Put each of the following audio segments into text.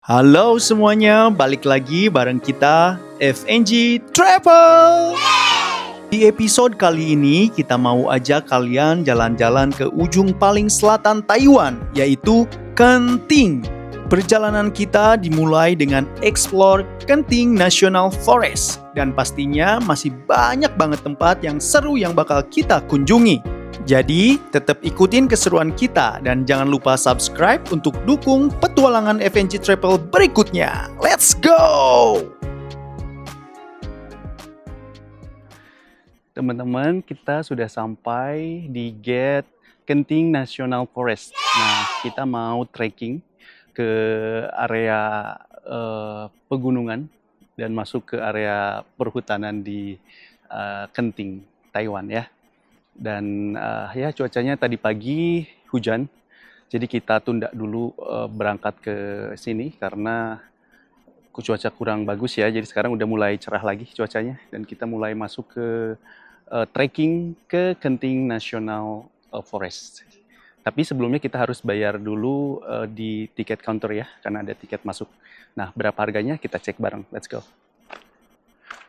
Halo semuanya, balik lagi bareng kita FNG Travel. Di episode kali ini kita mau ajak kalian jalan-jalan ke ujung paling selatan Taiwan, yaitu Kenting. Perjalanan kita dimulai dengan explore Kenting National Forest, dan pastinya masih banyak banget tempat yang seru yang bakal kita kunjungi. Jadi, tetap ikutin keseruan kita dan jangan lupa subscribe untuk dukung petualangan FNG Travel berikutnya. Let's go! Teman-teman, kita sudah sampai di gate Kenting National Forest. Nah, kita mau trekking ke area pegunungan dan masuk ke area perhutanan di Kenting, Taiwan ya. Dan ya cuacanya tadi pagi hujan, jadi kita tunda dulu berangkat ke sini karena cuaca kurang bagus ya. Jadi sekarang udah mulai cerah lagi cuacanya dan kita mulai masuk ke trekking ke Kenting National Forest. Tapi sebelumnya kita harus bayar dulu di tiket counter ya, karena ada tiket masuk. Nah, berapa harganya kita cek bareng. Let's go.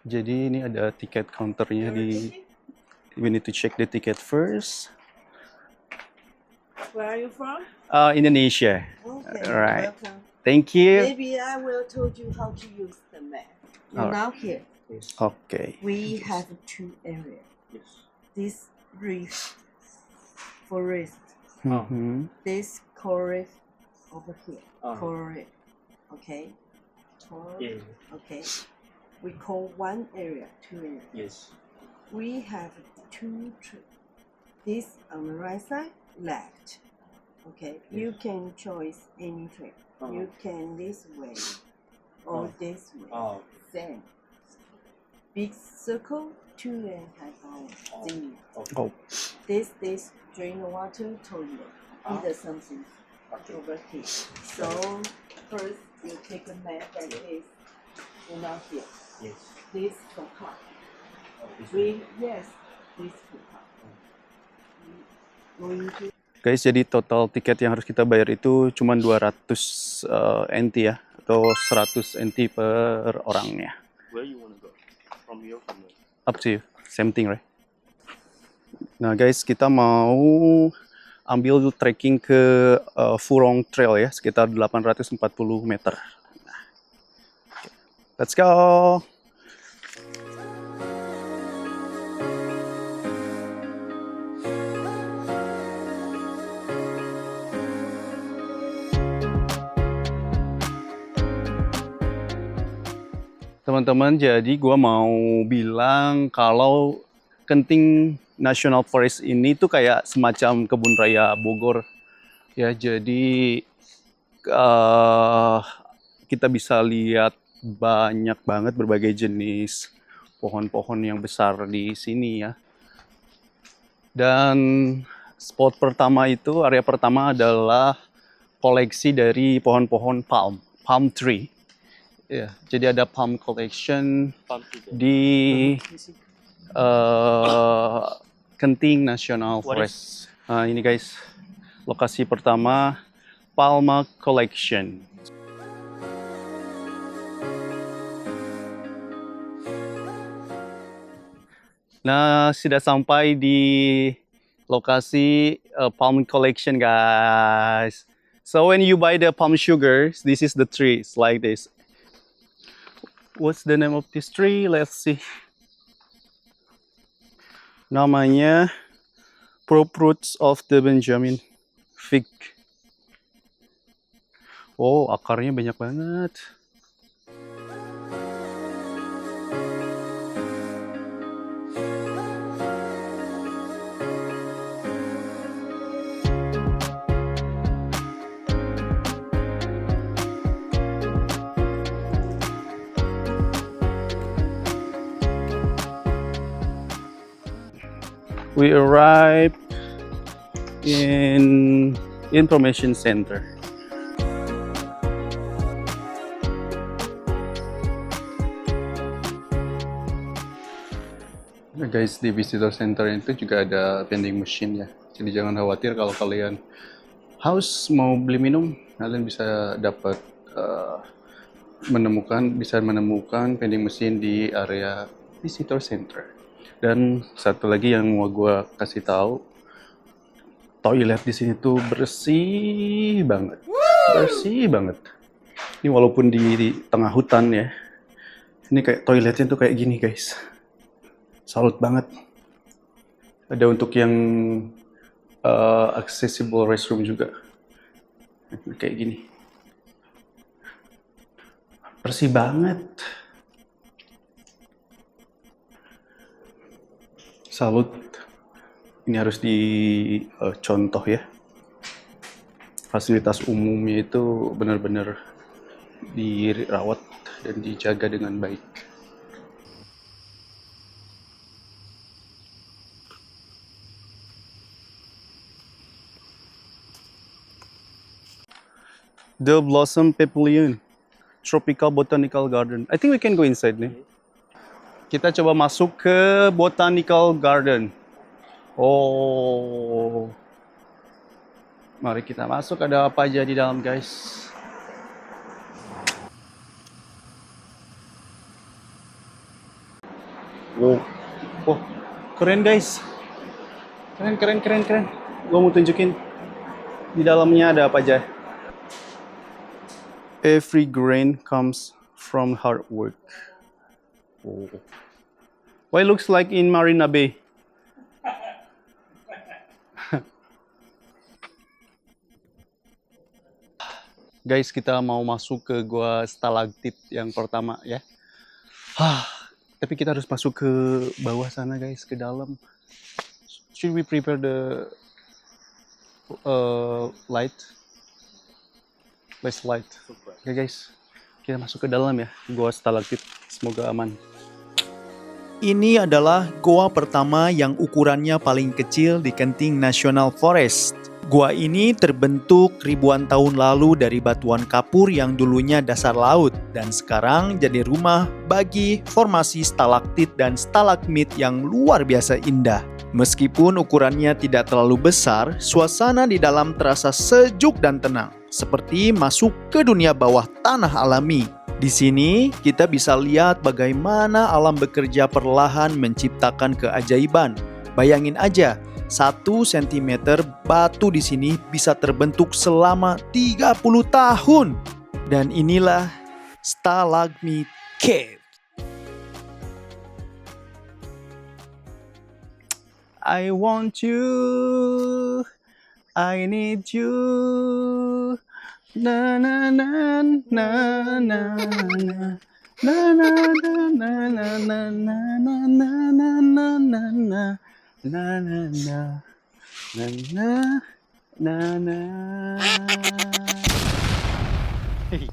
Jadi ini ada tiket counternya di. We need to check the ticket first. Where are you from? Indonesia. Okay, Right. welcome. Thank you. Maybe I will told you how to use the map. Alright. Now here, Okay. we have two areas. This reef forest, Mhm. this coral reef over here. Coral reef. Okay. Coral. Okay. We call one area, two areas. Yes. We have two trips. This on the right side, left. Okay, you can choose any trip. You can this way or this way. Same. Big circle, 2.5 hours. Zero. Oh. This drain the water toilet. Either something over here. So first you take a map like this. You're not here. Yes. This for car. This Yes, this for car. Going to Guys, jadi total tiket yang harus kita bayar itu cuma 200 NT ya, atau 100 NT per orangnya. Where you want to go? From here, from there. Up to you. Same thing, right? Nah, guys, kita mau ambil trekking ke Furong Trail ya, sekitar 840 meter. Nah, okay. Let's go! Teman-teman, jadi gue mau bilang kalau Kenting National Forest ini tuh kayak semacam kebun raya Bogor. Ya, jadi kita bisa lihat banyak banget berbagai jenis pohon-pohon yang besar di sini ya. Dan spot pertama itu, area pertama adalah koleksi dari pohon-pohon palm tree. Ya, jadi ada palm collection di Kenting National Forest. Nah, ini guys, lokasi pertama Palma Collection. Nah, sudah sampai di lokasi palm collection, guys. So when you buy the palm sugars, this is the tree. It's like this. What's the name of this tree? Let's see. Namanya Fruits of the Benjamin Fig. Oh, akarnya banyak banget. We arrived in information center. Nah guys, di visitor center itu juga ada vending machine ya. Jadi jangan khawatir kalau kalian haus mau beli minum, kalian bisa dapat uh, bisa menemukan vending machine di area visitor center. Dan satu lagi yang mau gue kasih tahu, toilet di sini tuh bersih banget. Bersih banget. Ini walaupun di tengah hutan ya. Ini kayak toiletnya tuh kayak gini guys. Salut banget. Ada untuk yang accessible restroom juga. Kayak gini. Bersih banget. Salut. Ini harus dicontoh ya. Fasilitas umumnya itu benar-benar dirawat dan dijaga dengan baik. The Blossom Pavilion, Tropical Botanical Garden. I think we can go inside nih. Kita coba masuk ke Botanical Garden. Oh, mari kita masuk. Ada apa aja di dalam, guys? Wow, oh, keren guys. Keren. Gua mau tunjukin di dalamnya ada apa aja. Every grain comes from hard work. Oh. Why looks like in Marina Bay? Guys, kita mau masuk ke gua stalaktit yang pertama ya. Tapi kita harus masuk ke bawah sana guys, ke dalam. Should we prepare the light? Let's light. Oke guys, kita masuk ke dalam ya, gua stalaktit. Semoga aman. Ini adalah goa pertama yang ukurannya paling kecil di Kenting National Forest. Goa ini terbentuk ribuan tahun lalu dari batuan kapur yang dulunya dasar laut dan sekarang jadi rumah bagi formasi stalaktit dan stalagmit yang luar biasa indah. Meskipun ukurannya tidak terlalu besar, suasana di dalam terasa sejuk dan tenang, seperti masuk ke dunia bawah tanah alami. Di sini kita bisa lihat bagaimana alam bekerja perlahan menciptakan keajaiban. Bayangin aja, 1 cm batu di sini bisa terbentuk selama 30 tahun. Dan inilah Stalagmit Cave. I want you, I need you. Na na na na na na na na na na na na na na na na na na na. Na na na na na na na. Hey.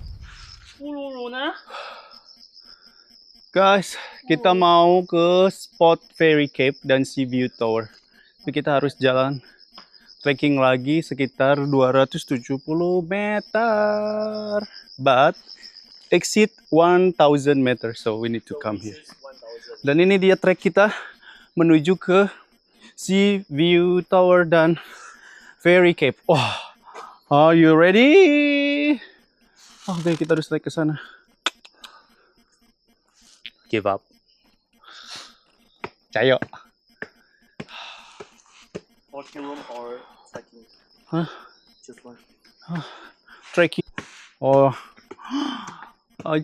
Guys, kita mau ke spot Fairy Cave dan Sea View Tower. Tapi kita harus jalan trekking lagi sekitar 270 meter. But exceed 1000 meter, so we need to come here. Dan ini dia trek kita menuju ke Sea View Tower dan Fairy Cave. Oh, are you ready? Oke, kita harus naik ke sana. Give up. Cayo. Walking room or trekking? Huh? Just one. Trekking. Oh,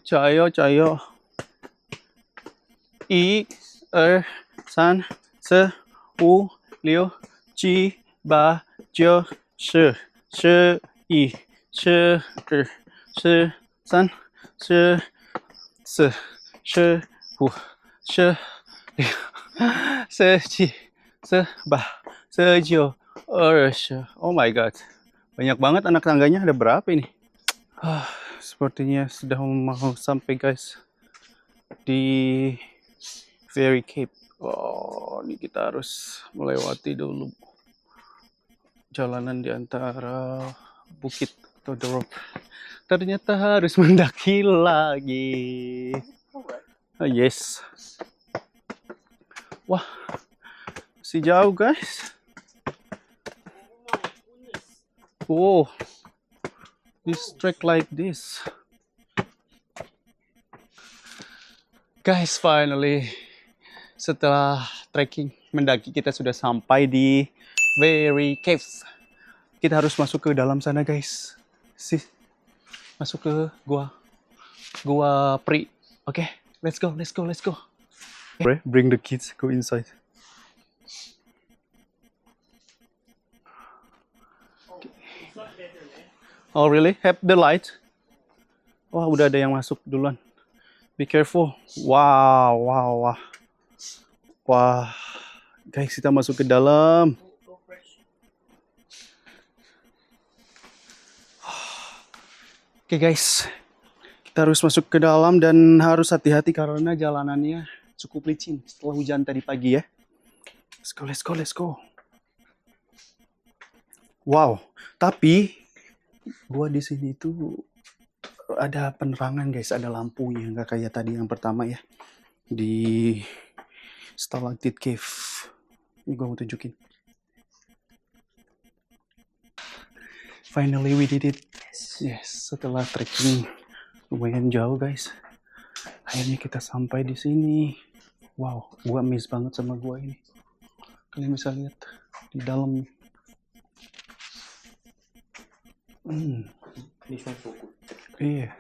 cayo. 1、2、3、4、5、6、7、8、9、10、11、12、13、14、15、16、17、18、19、20. Oh my god. Banyak banget anak tangganya, ada berapa ini? Sepertinya sudah mau sampai guys di Fairy Cave. Oh, ini kita harus melewati dulu jalanan di antara bukit atau the rock. Ternyata harus mendaki lagi. Oh, yes. Wah, masih jauh guys. Oh, this trek like this. Guys, finally setelah trekking mendaki kita sudah sampai di Fairy Caves. Kita harus masuk ke dalam sana, guys. Masuk ke gua Pri. Okay, let's go. Bring the kids, go inside. Oh really? Have the light? Wah, udah ada yang masuk duluan. Be careful. Wow. Wah, guys, kita masuk ke dalam. Oke guys, kita harus masuk ke dalam dan harus hati-hati karena jalanannya cukup licin setelah hujan tadi pagi ya. Let's go. Wow, tapi gua di sini tuh ada penerangan guys, ada lampunya, nggak kayak tadi yang pertama ya di Stalactite Cave. Ini gua mau tunjukin. Finally we did it. Yes, setelah trekking lumayan jauh guys, akhirnya kita sampai di sini. Wow, gua miss banget sama gua ini. Kalian bisa lihat di dalam. Iya.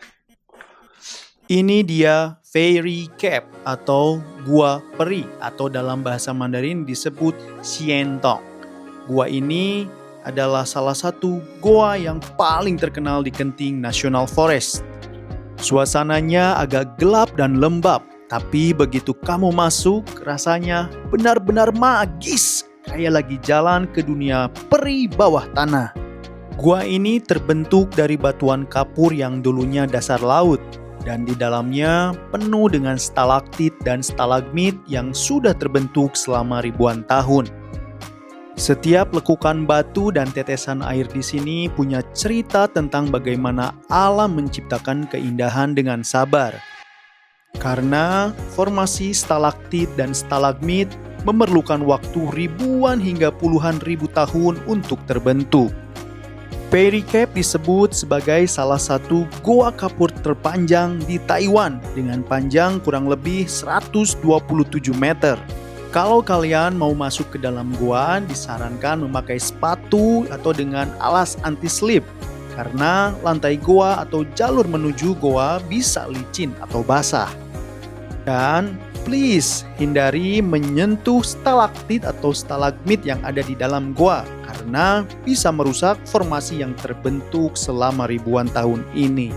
Ini dia Fairy Cave atau Gua Peri atau dalam bahasa Mandarin disebut Xiantong. Gua ini adalah salah satu goa yang paling terkenal di Kenting National Forest. Suasananya agak gelap dan lembab, tapi begitu kamu masuk rasanya benar-benar magis, kayak lagi jalan ke dunia peri bawah tanah. Gua ini terbentuk dari batuan kapur yang dulunya dasar laut, dan di dalamnya penuh dengan stalaktit dan stalagmit yang sudah terbentuk selama ribuan tahun. Setiap lekukan batu dan tetesan air di sini punya cerita tentang bagaimana alam menciptakan keindahan dengan sabar. Karena formasi stalaktit dan stalagmit memerlukan waktu ribuan hingga puluhan ribu tahun untuk terbentuk. Fairy Cave disebut sebagai salah satu goa kapur terpanjang di Taiwan dengan panjang kurang lebih 127 meter. Kalau kalian mau masuk ke dalam goa, disarankan memakai sepatu atau dengan alas anti-slip karena lantai goa atau jalur menuju goa bisa licin atau basah. Dan please hindari menyentuh stalaktit atau stalagmit yang ada di dalam goa karena bisa merusak formasi yang terbentuk selama ribuan tahun ini.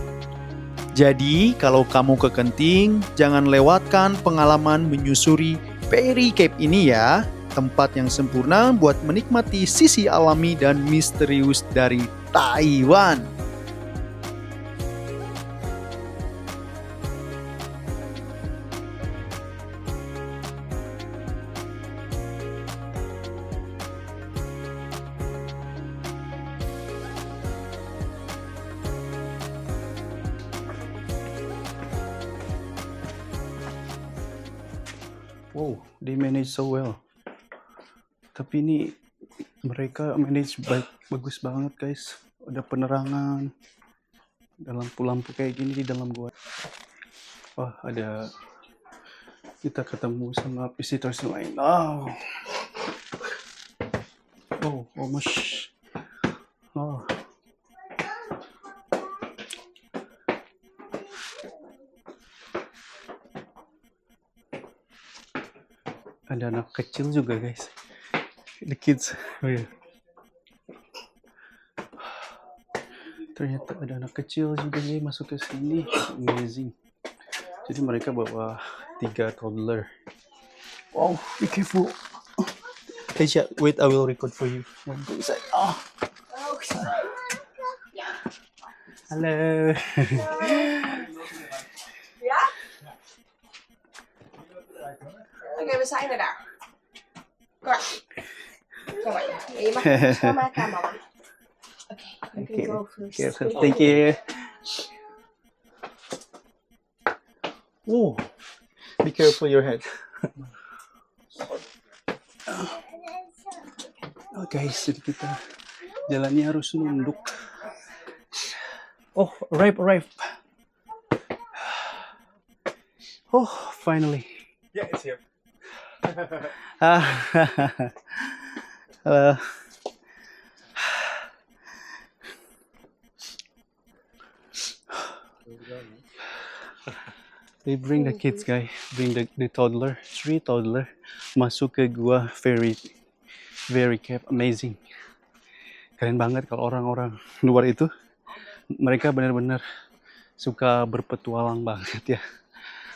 Jadi kalau kamu ke Kenting, jangan lewatkan pengalaman menyusuri Fairy Cave ini ya, tempat yang sempurna buat menikmati sisi alami dan misterius dari Taiwan. Wow, they manage so well. Tapi ini mereka manage bagus banget guys. Ada penerangan, ada lampu-lampu kayak gini di dalam gua. Wah, ada kita ketemu sama visitors lain. Oh, almost. Oh. Ada anak kecil juga guys. The kids. Oh, yeah. Ternyata ada anak kecil juga nih masuk ke sini. Amazing. Jadi mereka bawa 3 toddler. Wow, be careful. Keisha, wait, I will record for you. Go inside. Oh. Halo. Ja? Oké, we zijn er daar. Kom. Kom maar. Je mag het schoonmaken aan mama. Oké, you can go first. Careful. Thank you. Oh, be careful your head. Oh guys, jadi kita jalannya harus nunduk. Oh, arrive. Oh, finally. Yeah, it's here. Ah, uh, they bring the kids, guys. Bring the toddler, 3 toddler, masuk ke gua very cave, amazing. Keren banget kalau orang-orang luar itu, mereka benar-benar suka berpetualang banget ya.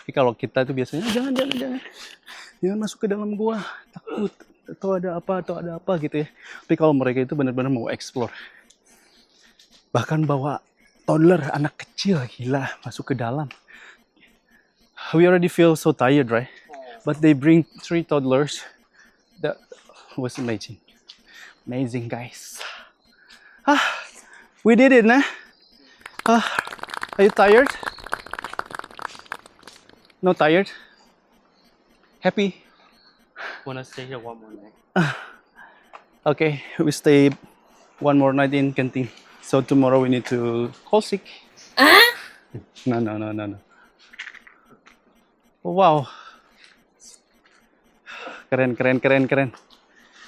Tapi kalau kita itu biasanya jangan masuk ke dalam gua, takut atau ada apa gitu ya. Tapi kalau mereka itu benar-benar mau explore, bahkan bawa toddler, anak kecil, gila, masuk ke dalam. We already feel so tired, right? But they bring 3 toddlers. That was amazing. Amazing, guys. We did it, nah? Are you tired? No tired? Happy? Wanna stay here one more night? Okay, we stay one more night in Genting. So tomorrow we need to call sick. No. Wow. Keren.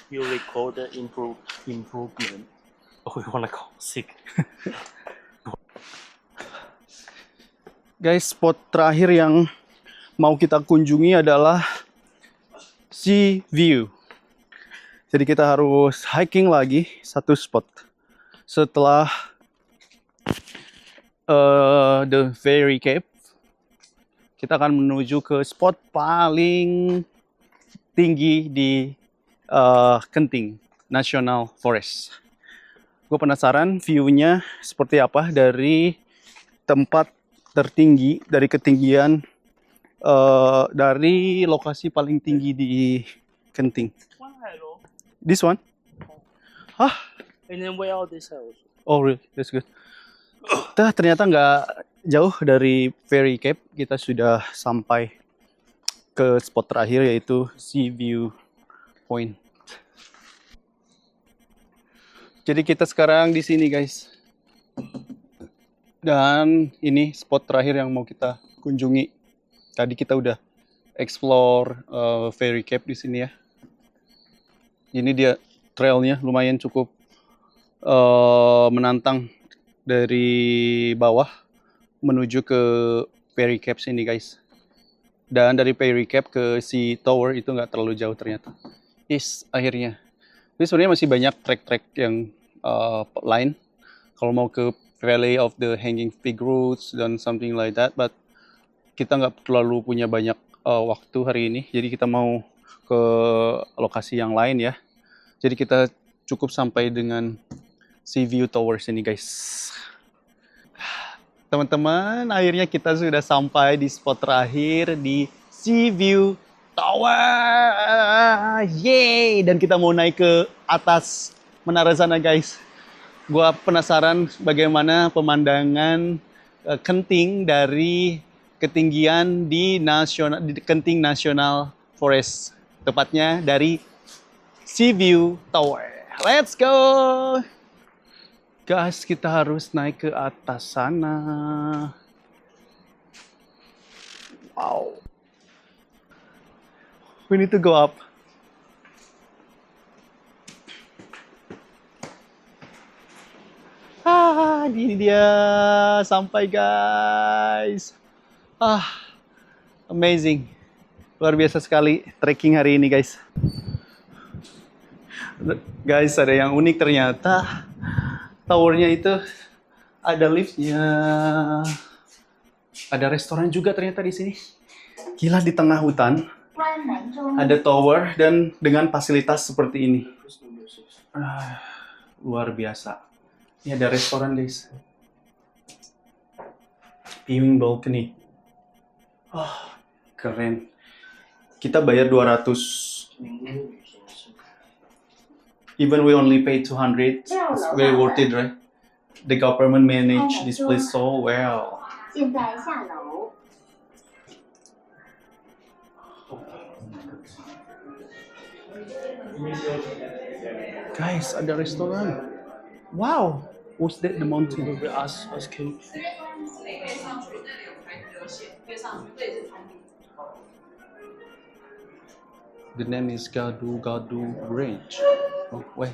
You record the improvement. Oh, we wanna call sick. Guys, spot terakhir yang mau kita kunjungi adalah Sea View. Jadi kita harus hiking lagi satu spot. Setelah The Fairy Cave, kita akan menuju ke spot paling tinggi di Genting National Forest. Gue penasaran view-nya seperti apa dari tempat tertinggi, dari ketinggian dari lokasi paling tinggi di Genting. This one? And then where all this house? Oh, really? That's good. Ternyata nggak jauh dari Fairy Cave. Kita sudah sampai ke spot terakhir, yaitu Sea View Point. Jadi kita sekarang di sini, guys. Dan ini spot terakhir yang mau kita kunjungi. Tadi kita udah explore Fairy Cave di sini ya. Ini dia trailnya lumayan cukup menantang dari bawah menuju ke Fairy Cave sini, guys. Dan dari Fairy Cave ke Sea Tower itu nggak terlalu jauh ternyata. Akhirnya. Tapi sebenarnya masih banyak trek-trek yang lain. Kalau mau ke Valley of the Hanging Fig Roots dan something like that, but kita nggak terlalu punya banyak waktu hari ini. Jadi kita mau ke lokasi yang lain ya. Jadi kita cukup sampai dengan Sea View Towers ini, guys. Teman-teman, akhirnya kita sudah sampai di spot terakhir di Sea View Tower. Yeay! Dan kita mau naik ke atas menara sana, guys. Gua penasaran bagaimana pemandangan Genting dari ketinggian di Genting National Forest. Tepatnya dari Sea View Tower. Let's go! Guys, kita harus naik ke atas sana. Wow. We need to go up. Ini dia. Sampai, guys. Amazing. Luar biasa sekali trekking hari ini, guys. Guys, ada yang unik ternyata. Towernya itu ada liftnya, ada restoran juga ternyata di sini. Gila, di tengah hutan ada tower dan dengan fasilitas seperti ini. Luar biasa. Ini ada restoran, guys. Viewing balcony. Keren. Kita bayar 200. Even we only pay 200, it's very worth it, right? The government managed this place so well. Guys, ada restoran. Wow, what's that? The mountain. Us cute. The name is Gadu Gadu Range. Oh, wait.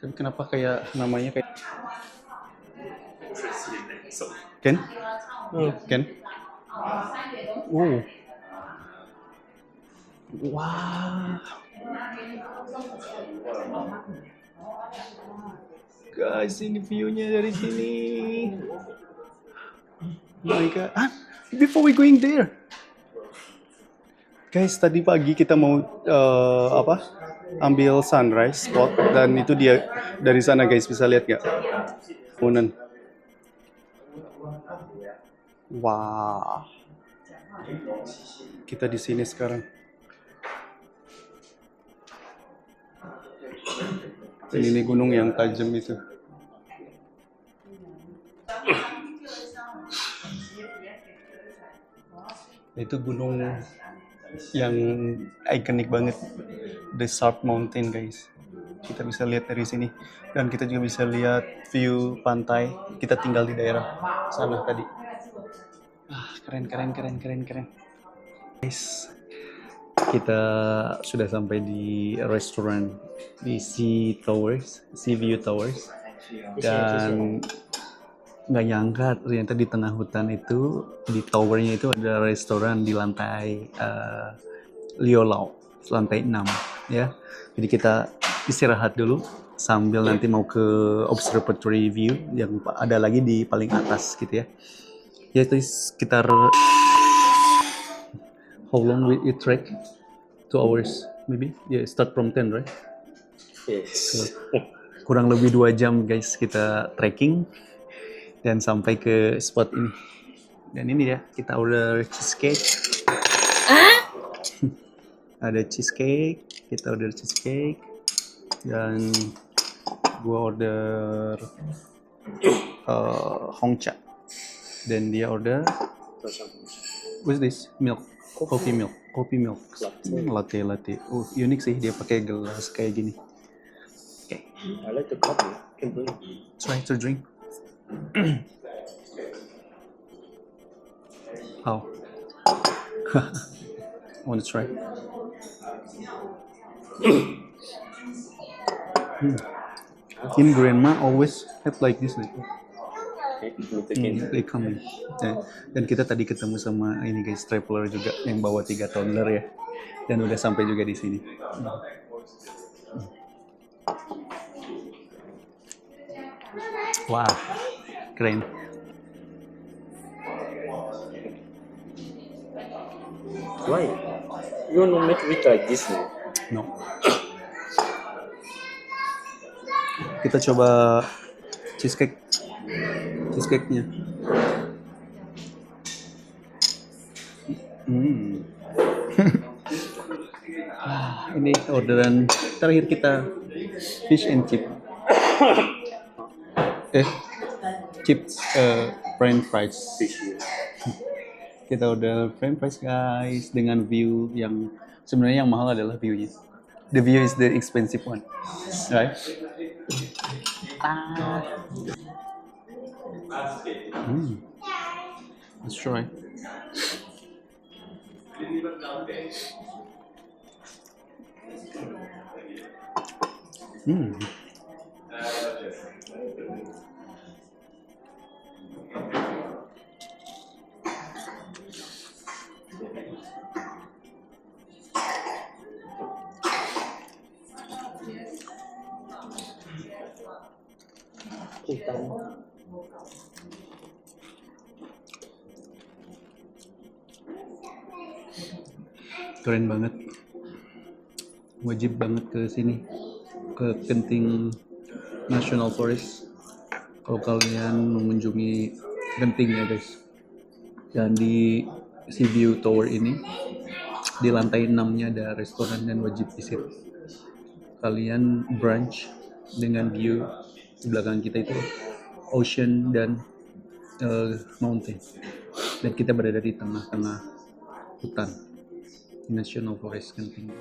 Kenapa kayak namanya kayak Ken? Ken? Oh. Wah. Guys, ini view-nya dari sini. My God. Before we going there. Guys, tadi pagi kita mau ambil sunrise spot dan itu dia dari sana guys, bisa lihat nggak? Bangunan. Wah. Kita di sini sekarang. Dan ini gunung yang tajam itu. Itu gunung yang ikonik banget, The Sharp Mountain guys. Kita bisa lihat dari sini dan kita juga bisa lihat view pantai. Kita tinggal di daerah sana tadi. Keren guys. Kita sudah sampai di restoran di Sea View Towers, dan nggak nyangka ternyata di tengah hutan itu, di towernya itu ada restoran di lantai Liolau, lantai 6 ya. Jadi kita istirahat dulu sambil nanti mau ke observatory view yang ada lagi di paling atas gitu ya. Ya itu sekitar how long will it take? 2 hours maybe. Yeah, start from 10 right? Yes. Kurang lebih 2 jam guys kita trekking dan sampai ke spot ini. Dan ini ya, kita order cheesecake. Ada cheesecake, kita order cheesecake. Dan gua order Hongcha. Dan dia order what's this? Milk. Coffee milk. Latte. Oh, unik sih, dia pakai gelas kayak gini. Okay. I like the coffee. Can drink. Try to drink. How? Want to try? In grandma always have like this. They come in. Dan kita tadi ketemu sama ini guys, traveler juga yang bawa 3 toddler ya. Dan udah sampai juga di sini. Wah, keren. Why? You want to make it like this now? No. Kita coba cheesecake-nya. Ini orderan terakhir kita, fish and chip. Chips, french fries. Kita order french fries guys dengan view yang sebenarnya yang mahal adalah view-nya. The view is the expensive one, right? Let's try. Keren banget. Wajib banget ke sini, ke Genting National Forest kalau kalian mengunjungi Genting ya guys. Dan di Sea View Tower ini, di lantai 6-nya ada restoran dan wajib visit. Kalian brunch dengan view di belakang kita itu ocean dan mountain. Dan kita berada di tengah-tengah hutan National Forest Genting.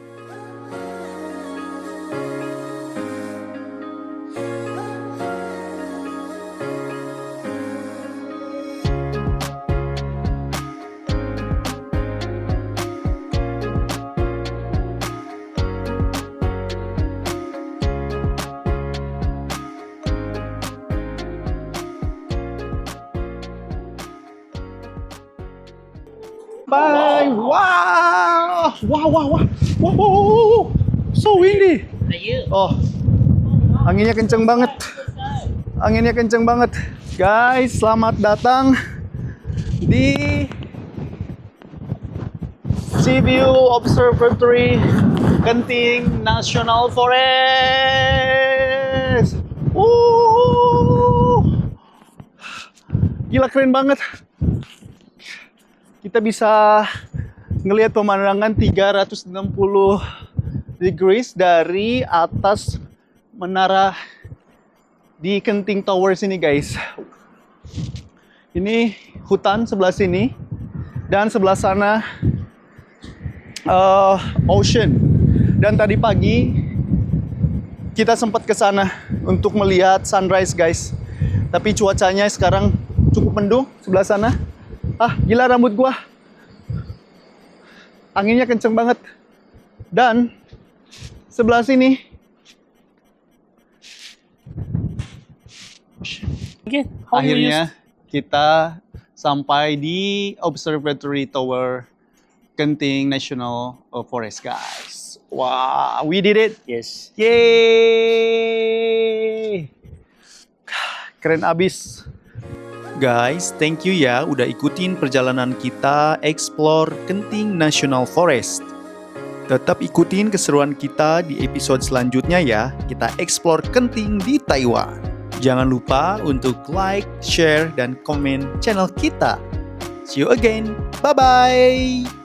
Bye. Wow. Wow. So windy. Oh. Anginnya kenceng banget. Guys, selamat datang di Seaview Observatory Genting National Forest. Gila, keren banget. Kita bisa ngelihat pemandangan 360 degrees dari atas menara di Genting Tower sini, guys. Ini hutan sebelah sini dan sebelah sana ocean. Dan tadi pagi kita sempat ke sana untuk melihat sunrise, guys. Tapi cuacanya sekarang cukup mendung sebelah sana. Gila rambut gua. Anginnya kenceng banget. Dan sebelah sini akhirnya kita sampai di Observatory Tower Genting National Forest, guys. Wow, we did it. Yes. Yeay. Keren abis. Guys, thank you ya udah ikutin perjalanan kita explore Genting National Forest. Tetap ikutin keseruan kita di episode selanjutnya ya. Kita explore Genting di Taiwan. Jangan lupa untuk like, share, dan komen channel kita. See you again. Bye-bye.